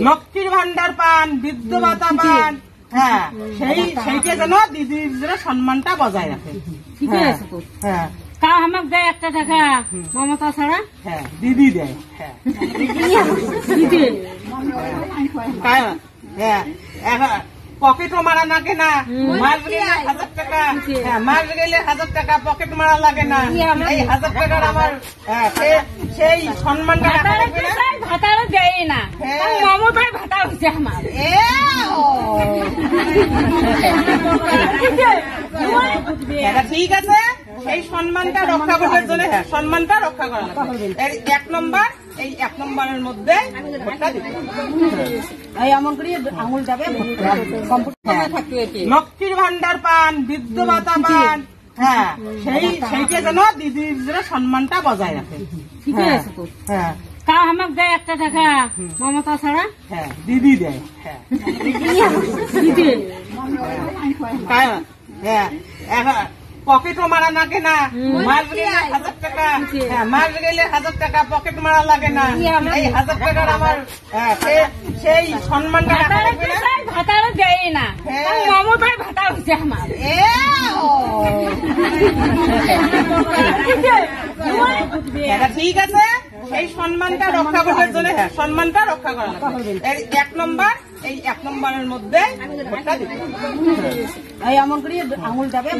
লক্ষ্মীর ভান্ডার পান, বৃদ্ধ ভাতা পান। হ্যাঁ, সেইটা যেন দিদির যেন সম্মানটা বজায় রাখে। ঠিকই আছে তো। হ্যাঁ, তা আমাকে দেয় 1 টাকা মমতা ছাড়া। হ্যাঁ, দিদি দেয়। হ্যাঁ, দিদি হ্যাঁ, পকেটও মারা লাগে না, মার গেলে 1000 টাকা। হ্যাঁ, মার গেলে 1000 টাকা, পকেট মারা লাগে না। এই 1000 টাকার আমার সেই সম্মানটা ভাতারও দেয় না, মমতায় ভাতা হয়েছে আমার। ঠিক আছে, সেই সম্মানটা রক্ষা করার জন্য, হ্যাঁ, সম্মানটা রক্ষা করা লাগবে। 1 নম্বর, এই 1 নম্বরের মধ্যে ভোটটা দিতে এই এমন করে আঙুল যাবে। লক্ষ্মীর ভান্ডার পান, বৃদ্ধ ভাতা পান। হ্যাঁ, সেইটা যেন দিদির যেন সম্মানটা বজায় রাখে। ঠিকই আছে তো। হ্যাঁ, তা আমাকে দেয় 1 টাকা মমতা ছাড়া। হ্যাঁ, দিদি দেয়। হ্যাঁ, দিদি হ্যাঁ, পকেটও মারা লাগে না, মার গেলে 1000 টাকা। হ্যাঁ, মার গেলে 1000 টাকা, পকেট মারা লাগে না। এই 1000 টাকার আমার সেই সম্মানটা ভাতারও দেয় না, মমতায় ভাতা হয়েছে আমার। ঠিক আছে, সেই সম্মানটা রক্ষা করার জন্য, হ্যাঁ, সম্মানটা রক্ষা করা লাগবে। 1 নম্বর, এই 1 নম্বরের মধ্যে ভোটটা দিতে এই এমন করে আঙুল যাবে।